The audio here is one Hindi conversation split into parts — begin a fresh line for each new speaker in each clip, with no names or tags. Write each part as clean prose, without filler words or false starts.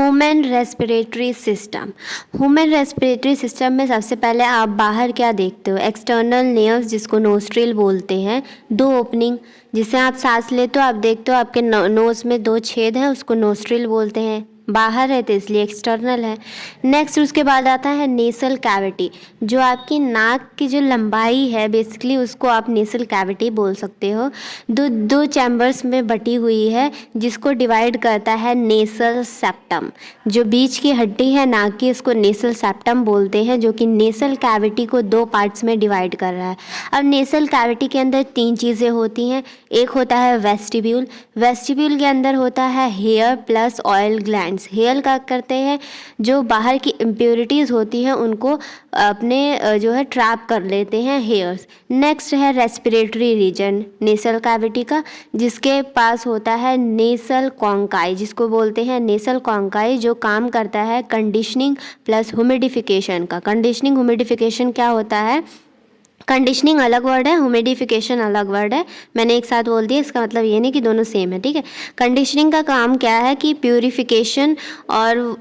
Human respiratory system. Human respiratory system में सबसे पहले आप बाहर क्या देखते हो? एक्सटर्नल नेल्स, जिसको नोस्ट्रिल बोलते हैं, दो ओपनिंग जिससे आप सांस लेते हो। आप देखते हो आपके नोज में दो छेद हैं, उसको नोस्ट्रिल बोलते हैं। बाहर है तो इसलिए एक्सटर्नल है। नेक्स्ट उसके बाद आता है नेसल कैविटी, जो आपकी नाक की जो लंबाई है बेसिकली उसको आप नेसल कैविटी बोल सकते हो। दो चैम्बर्स में बटी हुई है जिसको डिवाइड करता है नेसल सेप्टम। जो बीच की हड्डी है नाक की उसको नेसल सेप्टम बोलते हैं, जो कि नेसल कैविटी को दो पार्ट्स में डिवाइड कर रहा है। अब नेसल कैविटी के अंदर तीन चीज़ें होती हैं। एक होता है वेस्टिब्यूल। वेस्टिब्यूल के अंदर होता है hair plus oil gland. Hair क्या करते हैं? जो बाहर की इम्प्योरिटीज़ होती हैं उनको अपने जो है ट्रैप कर लेते हैं हेयर्स। नेक्स्ट है रेस्पिरेटरी रीजन नेसल कैविटी का, जिसके पास होता है नेसल कॉन्काई, जिसको बोलते हैं नेसल कॉन्काई, जो काम करता है कंडीशनिंग प्लस ह्यूमिडिफिकेशन का। कंडीशनिंग ह्यूमिडिफिकेशन क्या होता है? कंडीशनिंग अलग वर्ड है, ह्यूमिडिफिकेशन अलग वर्ड है। मैंने एक साथ बोल दिया, इसका मतलब ये नहीं कि दोनों सेम है, ठीक है। कंडीशनिंग का काम क्या है कि प्यूरिफिकेशन, और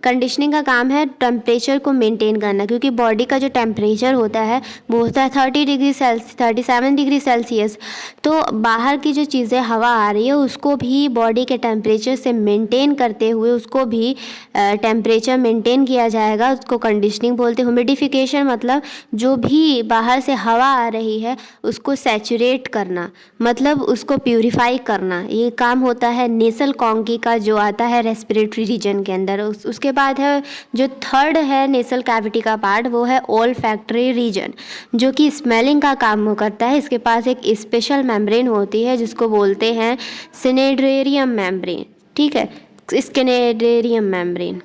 कंडीशनिंग का काम है टेम्परेचर को मेंटेन करना, क्योंकि बॉडी का जो टेम्परेचर होता है वो होता है 37 डिग्री सेल्सियस। तो बाहर की जो चीज़ें हवा आ रही है उसको भी बॉडी के टेम्परेचर से मेंटेन करते हुए उसको भी टेम्परेचर मेंटेन किया जाएगा, उसको कंडीशनिंग बोलते हैं। ह्यूमिडिफिकेशन मतलब जो भी बाहर से हवा आ रही है उसको सैचुरेट करना, मतलब उसको प्यूरिफाई करना। ये काम होता है नेसल कॉन्की का, जो आता है रेस्पिरेटरी रीजन के अंदर। उसके बाद है जो थर्ड है नेसल कैविटी का पार्ट, वो है ओल्फैक्टरी रीजन, जो कि स्मेलिंग का काम करता है। इसके पास एक स्पेशल मेम्ब्रेन होती है जिसको बोलते हैं सिनेड्रेरियम मेम्ब्रेन, ठीक है, स्किनेड्रेरियम मेम्ब्रेन।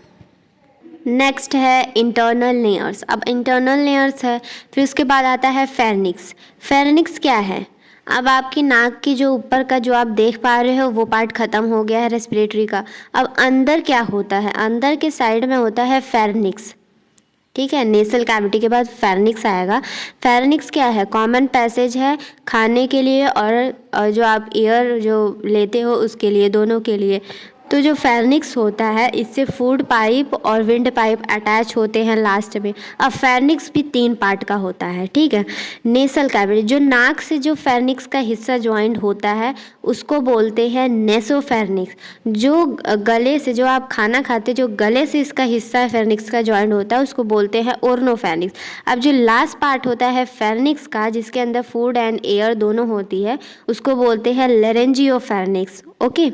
नेक्स्ट है इंटरनल लेयर्स। अब इंटरनल लेयर्स है, फिर उसके बाद आता है फेरनिक्स। फेरनिक्स क्या है? अब आपकी नाक की जो ऊपर का जो आप देख पा रहे हो वो पार्ट ख़त्म हो गया है रेस्पिरेटरी का। अब अंदर क्या होता है? अंदर के साइड में होता है फेरनिक्स, ठीक है। नेसल कैविटी के बाद फेरनिक्स आएगा। फेरनिक्स क्या है? कॉमन पैसेज है खाने के लिए और जो आप एयर जो लेते हो उसके लिए, दोनों के लिए। तो जो फेरनिक्स होता है इससे फूड पाइप और विंड पाइप अटैच होते हैं लास्ट में। अब फेरनिक्स भी तीन पार्ट का होता है, ठीक है। नेसल कैविटी, जो नाक से जो फेरनिक्स का हिस्सा ज्वाइंट होता है उसको बोलते हैं नेसोफेरनिक्स। जो गले से, जो आप खाना खाते जो गले से इसका हिस्सा फेरनिक्स का ज्वाइंट होता है उसको बोलते हैं ओर्नोफेरनिक्स। अब जो लास्ट पार्ट होता है फेरनिक्स का, जिसके अंदर फूड एंड एयर दोनों होती है, उसको बोलते हैं लेरेंजियोफेरनिक्स, ओके।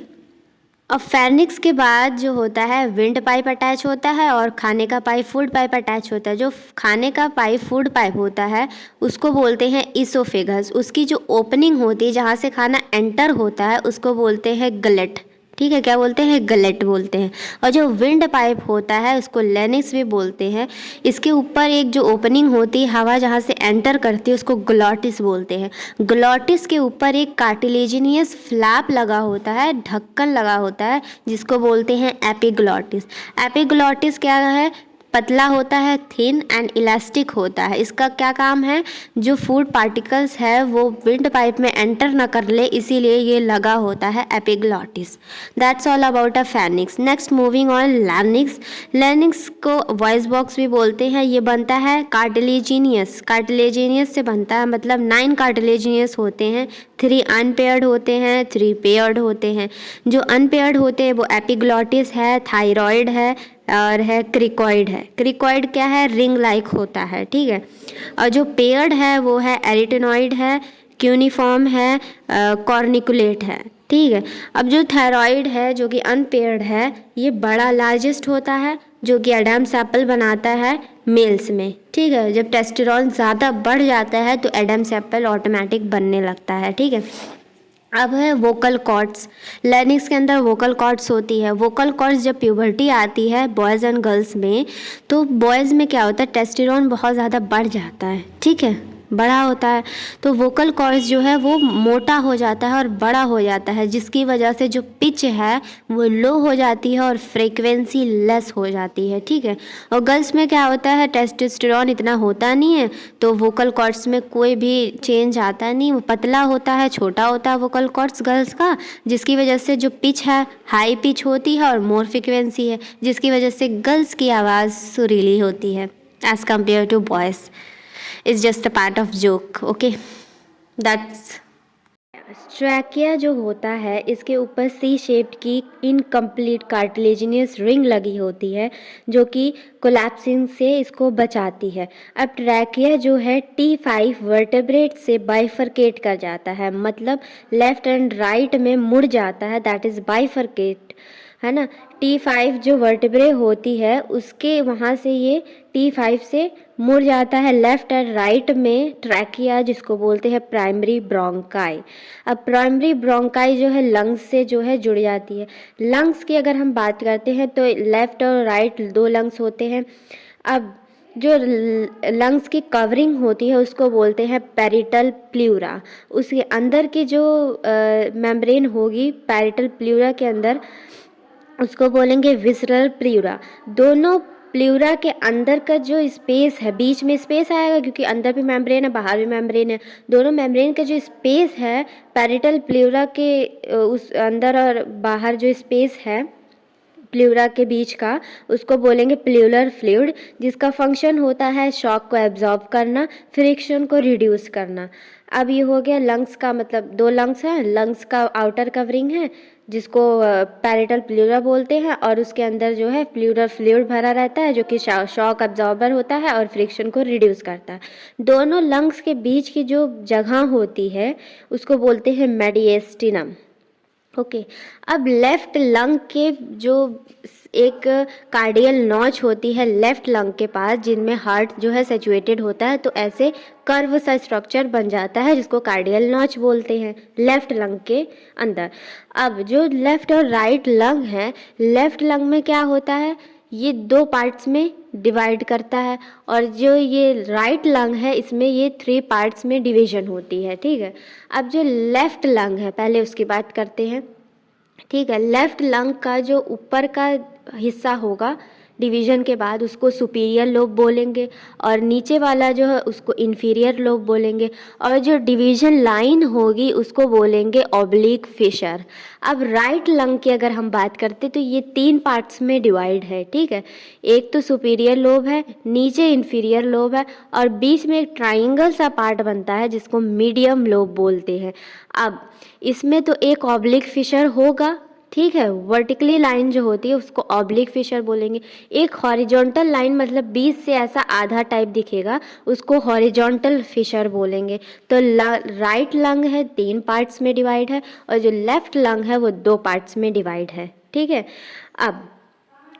अब फेरनिक्स के बाद जो होता है विंड पाइप अटैच होता है और खाने का पाइप फूड पाइप अटैच होता है। जो खाने का पाइप फूड पाइप होता है उसको बोलते हैं इसोफेगस। उसकी जो ओपनिंग होती है जहाँ से खाना एंटर होता है उसको बोलते हैं गलेट, ठीक है। क्या बोलते हैं? गलेट बोलते हैं। और जो विंड पाइप होता है उसको लेनिक्स भी बोलते हैं। इसके ऊपर एक जो ओपनिंग होती है हवा जहाँ से एंटर करती है उसको ग्लॉटिस बोलते हैं। ग्लॉटिस के ऊपर एक कार्टिलेजिनियस फ्लैप लगा होता है, ढक्कन लगा होता है, जिसको बोलते हैं एपिग्लॉटिस। एपिग्लॉटिस क्या है? पतला होता है, थिन एंड इलास्टिक होता है। इसका क्या काम है? जो फूड पार्टिकल्स है वो विंड पाइप में एंटर ना कर ले, इसीलिए ये लगा होता है epiglottis. That's all about a pharynx. Next moving on larynx. Larynx को वॉइस बॉक्स भी बोलते हैं। ये बनता है कार्टिलेजिनियस, कार्टिलेजिनियस से बनता है, मतलब 9 कार्टिलेजिनियस होते हैं, 3 अनपेयर्ड होते हैं, 3 पेयर्ड होते हैं। जो अनपेयर्ड होते हैं वो एपिग्लॉटिस है, थायराइड है और है क्रिकॉइड है। क्रिकॉइड क्या है? रिंग लाइक होता है, ठीक है। और जो पेयर्ड है वो है एरिटेनॉइड है, क्यूनिफॉर्म है, कॉर्निकुलेट है, ठीक है। अब जो थायराइड है जो कि अनपेयर्ड है, ये बड़ा लार्जेस्ट होता है, जो कि एडम्स एप्पल बनाता है मेल्स में, ठीक है। जब टेस्टेरोन ज़्यादा बढ़ जाता है तो एडम्स एप्पल ऑटोमेटिक बनने लगता है, ठीक है। अब है वोकल कॉर्ड्स। लैरिंक्स के अंदर वोकल कॉर्ड्स होती है। वोकल कॉर्ड्स जब प्यूबर्टी आती है बॉयज़ एंड गर्ल्स में, तो बॉयज़ में क्या होता है? टेस्टेरोन बहुत ज़्यादा बढ़ जाता है, ठीक है। बड़ा होता है। तो वोकल कॉर्ड्स जो है वो मोटा हो जाता है और बड़ा हो जाता है, जिसकी वजह से जो पिच है वो लो हो जाती है और फ्रीक्वेंसी लेस हो जाती है, ठीक है। और गर्ल्स में क्या होता है, टेस्टोस्टेरोन इतना होता नहीं है, तो वोकल कॉर्ड्स में कोई भी चेंज आता नहीं, वो पतला होता है, छोटा होता है वोकल कॉर्ड्स गर्ल्स का, जिसकी वजह से जो पिच है हाई पिच होती है और मोर फ्रीक्वेंसी है, जिसकी वजह से गर्ल्स की आवाज़ सुरीली होती है as compare to boys. It's just a part of joke, okay. That's trachea जो होता है इसके ऊपर सी शेप्ड की इनकम्प्लीट कार्टिलेजिनियस रिंग लगी होती है, जो कि कोलैप्सिंग से इसको बचाती है। अब ट्रैकिया जो है T5 वर्टेब्रेट से बाइफरकेट कर जाता है, मतलब लेफ्ट एंड राइट में मुड़ जाता है, दैट इज़ बाइफरकेट, है ना। T5 जो वर्टेब्रे होती है उसके वहाँ से ये T5 से मुड़ जाता है लेफ़्ट एंड राइट में ट्रैकिया, जिसको बोलते हैं प्राइमरी ब्रोंकाई। अब प्राइमरी ब्रोंकाई जो है लंग्स से जो है जुड़ जाती है। लंग्स की अगर हम बात करते हैं तो लेफ़्ट और राइट दो लंग्स होते हैं। अब जो लंग्स की कवरिंग होती है उसको बोलते हैं पैरिटल प्ल्यूरा। उसके अंदर की जो मेम्ब्रेन होगी पैरिटल प्ल्यूरा के अंदर, उसको बोलेंगे विसरल प्ल्यूरा। दोनों प्ल्यूरा के अंदर का जो स्पेस है, बीच में स्पेस आएगा क्योंकि अंदर भी मेम्ब्रेन है बाहर भी मेम्ब्रेन है, दोनों मेम्ब्रेन का जो स्पेस है पैरिटल प्ल्यूरा के उस अंदर और बाहर जो स्पेस है प्ल्यूरा के बीच का, उसको बोलेंगे प्ल्यूलर फ्लूइड, जिसका फंक्शन होता है शॉक को एब्जॉर्ब करना, फ्रिक्शन को रिड्यूस करना। अब ये हो गया लंग्स का, मतलब दो लंग्स हैं, लंग्स का आउटर कवरिंग है जिसको पैरिटल प्ल्यूरा बोलते हैं, और उसके अंदर जो है प्ल्यूलर फ्लूइड भरा रहता है जो कि शॉक एब्जॉर्बर होता है और फ्रिक्शन को रिड्यूस करता है। दोनों लंग्स के बीच की जो जगह होती है उसको बोलते हैं मेडिएस्टिनम, ओके। अब लेफ्ट लंग के जो एक कार्डियल नॉच होती है लेफ्ट लंग के पास, जिनमें हार्ट जो है सैचुरेटेड होता है, तो ऐसे कर्व सा स्ट्रक्चर बन जाता है जिसको कार्डियल नॉच बोलते हैं लेफ्ट लंग के अंदर। अब जो लेफ्ट और राइट लंग है, लेफ्ट लंग में क्या होता है, ये दो पार्ट्स में डिवाइड करता है, और जो ये राइट लंग है इसमें ये 3 पार्ट्स में डिवीजन होती है, ठीक है। अब जो लेफ़्ट लंग है पहले उसकी बात करते हैं, ठीक है। लेफ़्ट लंग का जो ऊपर का हिस्सा होगा डिवीज़न के बाद उसको सुपीरियर लोब बोलेंगे, और नीचे वाला जो है उसको इन्फीरियर लोब बोलेंगे, और जो डिवीज़न लाइन होगी उसको बोलेंगे ऑब्लिक फिशर। अब राइट लंग की अगर हम बात करते तो ये 3 पार्ट्स में डिवाइड है, ठीक है। एक तो सुपीरियर लोब है, नीचे इन्फीरियर लोब है, और बीच में एक ट्राइंगल सा पार्ट बनता है जिसको मीडियम लोब बोलते हैं। अब इसमें तो एक ऑब्लिक फिशर होगा, ठीक है। वर्टिकली लाइन जो होती है उसको ऑब्लिक फिशर बोलेंगे। एक हॉरिजॉन्टल लाइन मतलब बीच से ऐसा आधा टाइप दिखेगा उसको हॉरिजॉन्टल फिशर बोलेंगे। तो राइट लंग है 3 पार्ट्स में डिवाइड है, और जो लेफ्ट लंग है वो 2 पार्ट्स में डिवाइड है, ठीक है।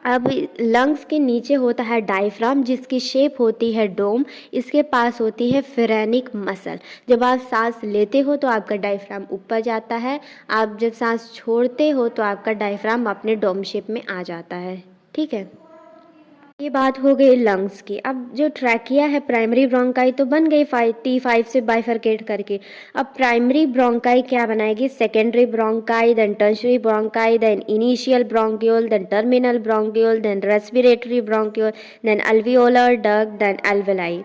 अब लंग्स के नीचे होता है डायफ्राम, जिसकी शेप होती है डोम। इसके पास होती है फेरेनिक मसल। जब आप सांस लेते हो तो आपका डायफ्राम ऊपर जाता है, आप जब सांस छोड़ते हो तो आपका डायफ्राम अपने डोम शेप में आ जाता है, ठीक है। ये बात हो गई लंग्स की। अब जो ट्रैकिया है प्राइमरी ब्रोंकाई तो बन गई T5 से बाइफरकेट करके। अब प्राइमरी ब्रोंकाई क्या बनाएगी, secondary bronchi, then tertiary bronchi, then initial bronchiole, then terminal bronchiole, then respiratory bronchiole, then alveolar duct, then alveoli.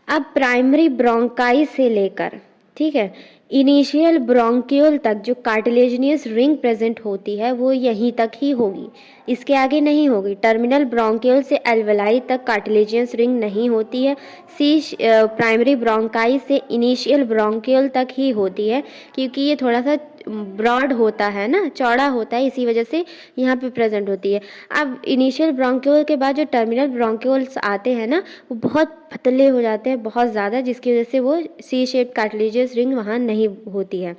अब प्राइमरी ब्रोंकाई से लेकर, ठीक है, इनिशियल ब्रोंक्यूल तक जो कार्टिलेजिनियस रिंग प्रेजेंट होती है वो यहीं तक ही होगी, इसके आगे नहीं होगी। टर्मिनल ब्रोंक्यूल से एल्वेलाई तक कार्टिलेजियस रिंग नहीं होती है। प्राइमरी ब्रोंकाई से इनिशियल ब्रोंक्यूल तक ही होती है, क्योंकि ये थोड़ा सा ब्रॉड होता है ना, चौड़ा होता है, इसी वजह से यहाँ पे प्रेजेंट होती है। अब इनिशियल ब्रोंक्यूल के बाद जो टर्मिनल ब्रोंक्यूल्स आते हैं ना वो बहुत पतले हो जाते हैं, बहुत ज़्यादा, जिसकी वजह से वो सी शेप कार्टिलेजियस रिंग वहाँ नहीं होती है।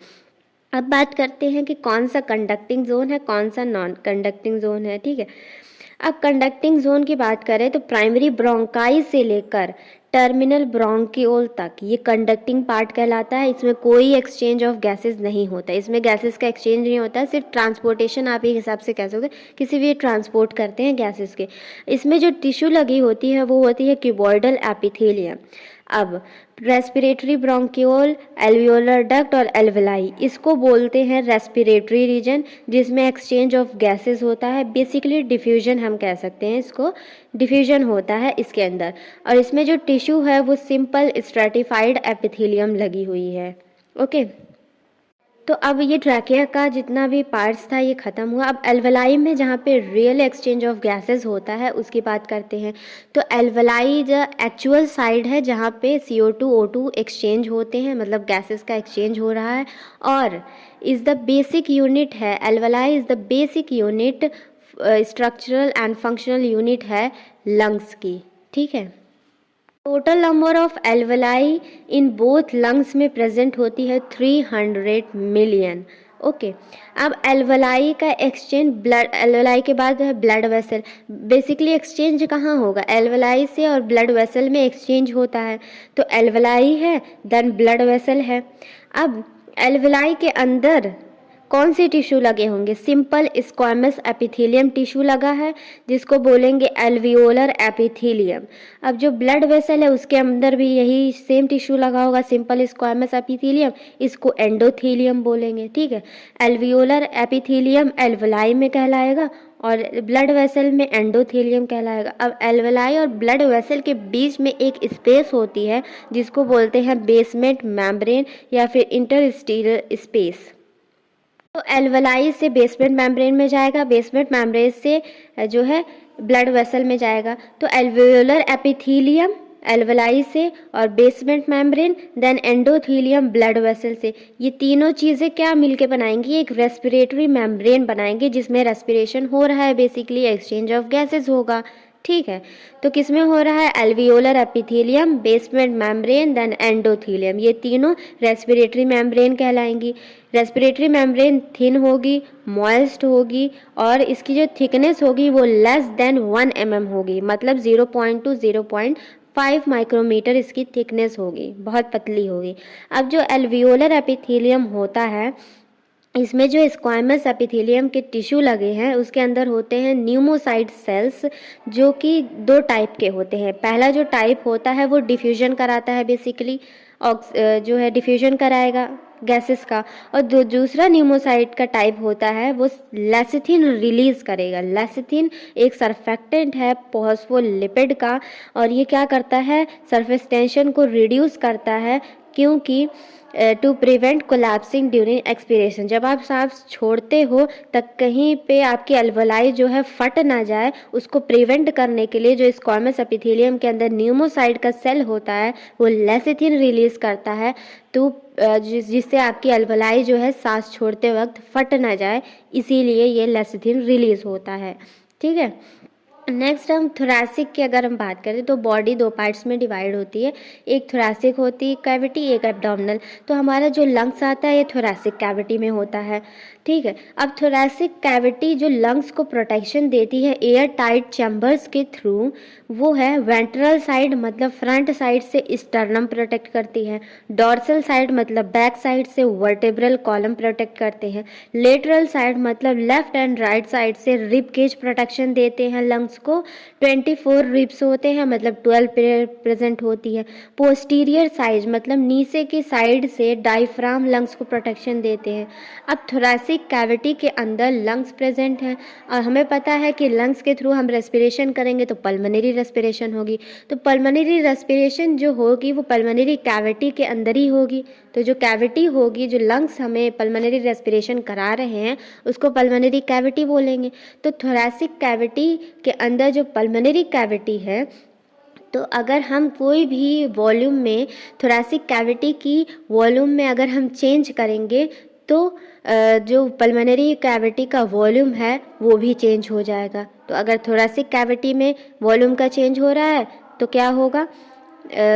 अब बात करते हैं कि कौन सा कंडक्टिंग जोन है, कौन सा नॉन कंडक्टिंग जोन है, ठीक है। अब कंडक्टिंग जोन की बात करें तो प्राइमरी ब्रोंकाई से लेकर टर्मिनल ब्रोंक्यूल तक ये कंडक्टिंग पार्ट कहलाता है। इसमें कोई एक्सचेंज ऑफ गैसेस नहीं होता, इसमें गैसेस का एक्सचेंज नहीं होता, सिर्फ ट्रांसपोर्टेशन आप एक हिसाब से कह सकते हैं, किसी भी ट्रांसपोर्ट करते हैं गैसेस के। इसमें जो टिश्यू लगी होती है वो होती है क्यूबॉइडल एपिथेलियम। अब रेस्पिरेटरी ब्रोंक्यूल, एल्वियोलर डक्ट और एल्वेलाई, इसको बोलते हैं रेस्पिरेटरी रीजन, जिसमें एक्सचेंज ऑफ गैसेस होता है। बेसिकली डिफ्यूजन हम कह सकते हैं इसको, डिफ्यूजन होता है इसके अंदर। और इसमें जो टिश्यू है वो सिंपल स्ट्रैटिफाइड एपिथेलियम लगी हुई है। ओके, तो अब ये ट्रैकिया का जितना भी पार्ट्स था ये ख़त्म हुआ। अब एल्वेलाई में जहाँ पे रियल एक्सचेंज ऑफ गैसेस होता है उसकी बात करते हैं। तो एल्वेलाई जो एक्चुअल साइड है जहाँ पे CO2 O2 एक्सचेंज होते हैं, मतलब गैसेस का एक्सचेंज हो रहा है, और इज़ द बेसिक यूनिट है, alveoli is the basic unit, structural and functional unit है लंग्स की। ठीक है, total number of alveoli in both lungs में प्रेजेंट होती है 300 मिलियन। ओके, अब एल्वेलाई का एक्सचेंज ब्लड, एल्वेलाई के बाद है ब्लड वेसल। बेसिकली एक्सचेंज कहाँ होगा, एल्वेलाई से और ब्लड वेसल में एक्सचेंज होता है। तो एल्वेलाई है, देन ब्लड वेसल है। अब एल्वेलाई के अंदर कौन से टिश्यू लगे होंगे, सिंपल स्क्वामस एपिथेलियम टिश्यू लगा है जिसको बोलेंगे एल्वियोलर एपिथेलियम। अब जो ब्लड वेसल है उसके अंदर भी यही सेम टिश्यू लगा होगा, सिंपल स्क्वामस एपिथेलियम, इसको एंडोथेलियम बोलेंगे। ठीक है, एल्वियोलर एपिथेलियम एल्वेलाई में कहलाएगा और ब्लड वेसल में एंडोथेलियम कहलाएगा। अब एल्वेलाई और ब्लड वेसल के बीच में एक स्पेस होती है जिसको बोलते हैं बेसमेंट मेम्ब्रेन या फिर इंटरस्टीशियल स्पेस। तो एल्वेलाई से बेसमेंट मेम्ब्रेन में जाएगा, बेसमेंट मेम्ब्रेन से जो है ब्लड वेसल में जाएगा। तो एल्वियोलर एपिथेलियम एल्वेलाई से और basement membrane, then endothelium blood vessel से, ये तीनों चीज़ें क्या मिलके बनाएंगी, एक रेस्पिरेटरी मेम्ब्रेन बनाएंगे जिसमें रेस्पिरेशन हो रहा है, बेसिकली एक्सचेंज ऑफ गैसेस होगा। ठीक है, तो किस में हो रहा है, alveolar epithelium, basement membrane, then endothelium, ये तीनों रेस्पिरेटरी मेम्ब्रेन कहलाएंगी। रेस्पिरेटरी मेम्ब्रेन थिन होगी, मॉइस्ट होगी और इसकी जो थिकनेस होगी वो लेस देन 1 mm होगी, मतलब 0.2 0.5 माइक्रोमीटर इसकी थिकनेस होगी, बहुत पतली होगी। अब जो एल्वियोलर एपिथेलियम होता है इसमें जो स्क्वामस एपिथेलियम के टिश्यू लगे हैं उसके अंदर होते हैं न्यूमोसाइट सेल्स, जो कि 2 टाइप के होते हैं। पहला जो टाइप होता है वो डिफ्यूजन कराता है, बेसिकली जो है डिफ्यूजन कराएगा गैसेस का, और दूसरा न्यूमोसाइट का टाइप होता है वो लेसिथिन रिलीज करेगा। लेसिथिन एक सरफेक्टेंट है फॉस्फोलिपिड का, और ये क्या करता है, सरफेस टेंशन को रिड्यूस करता है, क्योंकि to prevent collapsing during expiration, जब आप सांस छोड़ते हो तब कहीं पे आपकी एल्वेलाई जो है फट ना जाए, उसको प्रिवेंट करने के लिए जो स्क्वामस एपिथेलियम के अंदर न्यूमोसाइट का सेल होता है वो लेसिथिन रिलीज करता है, तो जिससे आपकी एल्वेलाई जो है सांस छोड़ते वक्त फट ना जाए, इसीलिए ये लेसिथिन रिलीज होता है। ठीक है, नेक्स्ट हम थोरैसिक की अगर हम बात करें तो बॉडी 2 पार्ट्स में डिवाइड होती है, एक थोरैसिक होती है कैविटी, एक एब्डोमिनल। तो हमारा जो लंग्स आता है ये थोरैसिक कैविटी में होता है। ठीक है, अब थोरैसिक कैविटी जो लंग्स को प्रोटेक्शन देती है एयर टाइट चैम्बर्स के थ्रू, वो है वेंट्रल साइड, मतलब फ्रंट साइड से स्टर्नम प्रोटेक्ट करती है, डॉर्सल साइड मतलब बैक साइड से वर्टेब्रल कॉलम प्रोटेक्ट करते हैं, लेटरल साइड मतलब लेफ्ट एंड राइट साइड से रिब केज प्रोटेक्शन देते हैं लंग्स को, 24 रिब्स होते हैं, मतलब 12 पेयर प्रेजेंट होती है, पोस्टीरियर साइड मतलब नीचे की साइड से डायफ्राम लंग्स को प्रोटेक्शन देते हैं। अब थोरैसिक कैविटी के अंदर लंग्स प्रेजेंट हैं और हमें पता है कि लंग्स के थ्रू हम रेस्पिरेशन करेंगे तो पल्मोनरी रेस्पिरेशन होगी, तो पल्मोनरी रेस्पिरेशन जो होगी वो पल्मोनरी कैविटी के अंदर ही होगी। तो जो कैविटी होगी, जो लंग्स हमें पल्मोनरी रेस्पिरेशन करा रहे हैं उसको पल्मोनरी कैविटी बोलेंगे। तो थोरैसिक कैविटी के अंदर जो पल्मोनरी कैविटी है, तो अगर हम कोई भी वॉल्यूम में थोरैसिक कैविटी की वॉल्यूम में अगर हम चेंज करेंगे तो जो पल्मोनरी कैविटी का वॉल्यूम है वो भी चेंज हो जाएगा। तो अगर थोरैसिक कैविटी में वॉल्यूम का चेंज हो रहा है तो क्या होगा,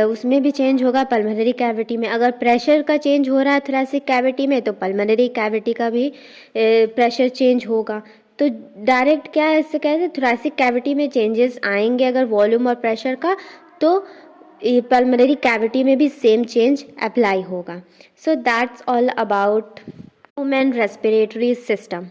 उसमें भी चेंज होगा पल्मोनरी कैविटी में। अगर प्रेशर का चेंज हो रहा है थोरैसिक कैविटी में तो पल्मोनरी कैविटी का भी प्रेशर चेंज होगा। तो डायरेक्ट क्या है, इससे कहते हैं थोरैसिक कैविटी में चेंजेस आएंगे अगर वॉल्यूम और प्रेशर का, तो पल्मोनरी कैविटी में भी सेम चेंज अप्लाई होगा। So that's all about human respiratory system.